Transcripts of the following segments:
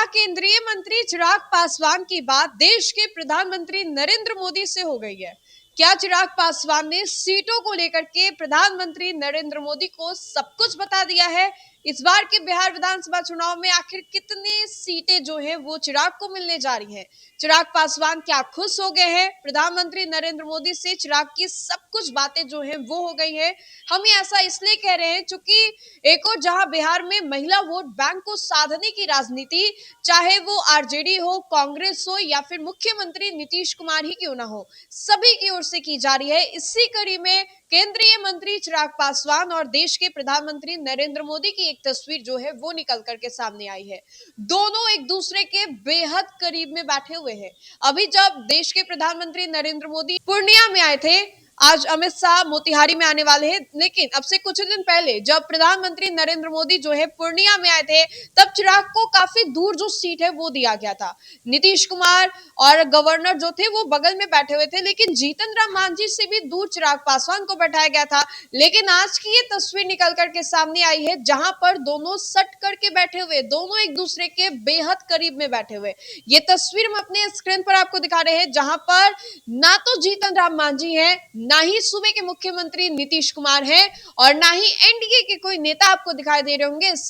क्या केंद्रीय मंत्री चिराग पासवान की बात देश के प्रधानमंत्री नरेंद्र मोदी से हो गई है? क्या चिराग पासवान ने सीटों को लेकर के प्रधानमंत्री नरेंद्र मोदी को सब कुछ बता दिया है? इस बार के बिहार विधानसभा चुनाव में आखिर कितनी सीटें जो है वो चिराग को मिलने जा रही हैं? चिराग पासवान क्या खुश हो गए हैं? प्रधानमंत्री नरेंद्र मोदी से चिराग की सब कुछ बातें जो है वो हो गई है। हम ये ऐसा इसलिए कह रहे हैं क्योंकि एक और जहां बिहार में महिला वोट बैंक को साधने की राजनीति, चाहे वो आरजेडी हो, कांग्रेस हो या फिर मुख्यमंत्री नीतीश कुमार ही क्यों ना हो, सभी की ओर से की जा रही है। इसी कड़ी में केंद्रीय मंत्री चिराग पासवान और देश के प्रधानमंत्री नरेंद्र मोदी की एक तस्वीर जो है वो निकल करके सामने आई है। दोनों एक दूसरे के बेहद करीब में बैठे हुए हैं। अभी जब देश के प्रधानमंत्री नरेंद्र मोदी पूर्णिया में आए थे, आज अमित शाह मोतिहारी में आने वाले हैं, लेकिन अब से कुछ दिन पहले जब प्रधानमंत्री नरेंद्र मोदी जो है पूर्णिया में आए थे, तब चिराग को काफी दूर जो सीट है वो दिया गया था। नीतीश कुमार और गवर्नर जो थे वो बगल में बैठे हुए थे, लेकिन जीतन राम मांझी से भी दूर चिराग पासवान को बैठाया गया था। लेकिन आज की ये तस्वीर निकल करके सामने आई है जहां पर दोनों सट करके बैठे हुए, दोनों एक दूसरे के बेहद करीब में बैठे हुए। ये तस्वीर हम अपने स्क्रीन पर आपको दिखा रहे हैं, जहां पर ना तो जीतन राम मांझी है, ना ही सूबे के मुख्यमंत्री नीतीश कुमार हैं और ना ही एनडीए के कोई नेता आपको दिखाई दे रहे होंगे। इस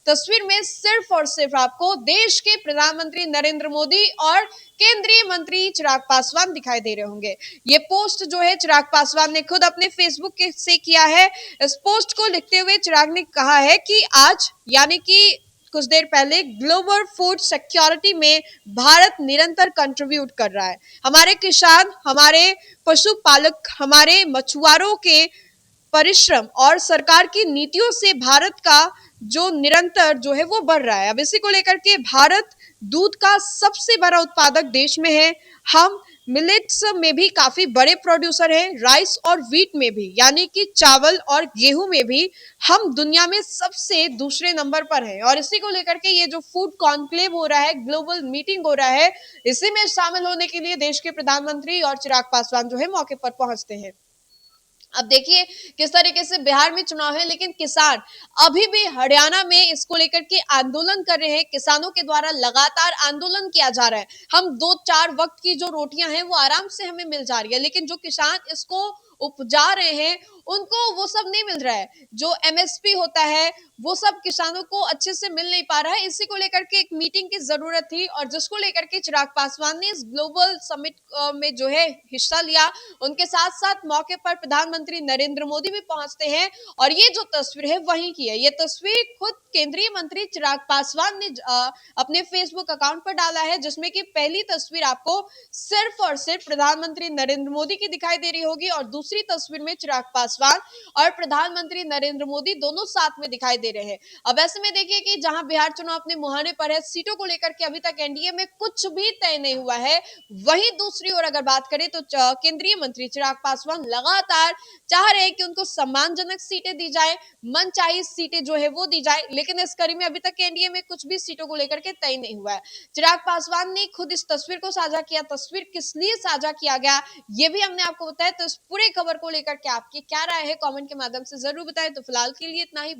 तस्वीर में सिर्फ और सिर्फ आपको देश के प्रधानमंत्री नरेंद्र मोदी और केंद्रीय मंत्री चिराग पासवान दिखाई दे रहे होंगे। ये पोस्ट जो है चिराग पासवान ने खुद अपने फेसबुक से किया है। इस पोस्ट को लिखते हुए चिराग ने कहा है कि आज यानी कि कुछ देर पहले ग्लोबल फूड सिक्योरिटी में भारत निरंतर कंट्रीब्यूट कर रहा है। हमारे किसान, हमारे पशुपालक, हमारे मछुआरों के परिश्रम और सरकार की नीतियों से भारत का जो निरंतर जो है वो बढ़ रहा है। अब इसी को लेकर के भारत दूध का सबसे बड़ा उत्पादक देश में है। हम मिलेट्स में भी काफी बड़े प्रोड्यूसर हैं, राइस और व्हीट में भी यानी कि चावल और गेहूं में भी हम दुनिया में सबसे दूसरे नंबर पर हैं। और इसी को लेकर के ये जो फूड कॉन्क्लेव हो रहा है, ग्लोबल मीटिंग हो रहा है, इसी में शामिल होने के लिए देश के प्रधानमंत्री और चिराग पासवान जो है मौके पर पहुंचते हैं। अब देखिए किस तरीके से बिहार में चुनाव है, लेकिन किसान अभी भी हरियाणा में इसको लेकर के आंदोलन कर रहे हैं। किसानों के द्वारा लगातार आंदोलन किया जा रहा है। हम 2-4 वक्त की जो रोटियां हैं वो आराम से हमें मिल जा रही है, लेकिन जो किसान इसको उपजा रहे हैं उनको वो सब नहीं मिल रहा है। जो एमएसपी होता है वो सब किसानों को अच्छे से मिल नहीं पा रहा है। इसी को लेकर के एक मीटिंग की जरूरत थी और जिसको लेकर के चिराग पासवान ने इस ग्लोबल समिट में जो है हिस्सा लिया। उनके साथ साथ मौके पर प्रधानमंत्री नरेंद्र मोदी भी पहुंचते हैं और ये जो तस्वीर है वहीं की है। ये तस्वीर खुद केंद्रीय मंत्री चिराग पासवान ने अपने फेसबुक अकाउंट पर डाला है, जिसमें कि पहली तस्वीर आपको सिर्फ और सिर्फ प्रधानमंत्री नरेंद्र मोदी की दिखाई दे रही होगी और दूसरी तस्वीर में चिराग पासवान और प्रधानमंत्री नरेंद्र मोदी दोनों साथ में दिखाई दे रहे हैं। अब ऐसे में देखिए कि जहां बिहार चुनाव अपने मुहाने पर है, सीटों को लेकर के अभी तक एनडीए में कुछ भी तय नहीं हुआ है। वहीं दूसरी ओर अगर बात करें तो केंद्रीय मंत्री चिराग पासवान लगातार चाह रहे हैं कि उनको सम्मानजनक सीटें दी जाए, मनचाही सीटें जो है वो दी जाए, लेकिन इस कड़ी में अभी तक एनडीए में कुछ भी सीटों को लेकर के तय नहीं हुआ है। चिराग पासवान ने खुद इस तस्वीर को साझा किया। तस्वीर किस लिए साझा किया गया ये भी हमने आपको बताया। तो इस पूरे खबर को लेकर के आपकी क्या राय है, कमेंट के माध्यम से जरूर बताएं। तो फिलहाल के लिए इतना ही।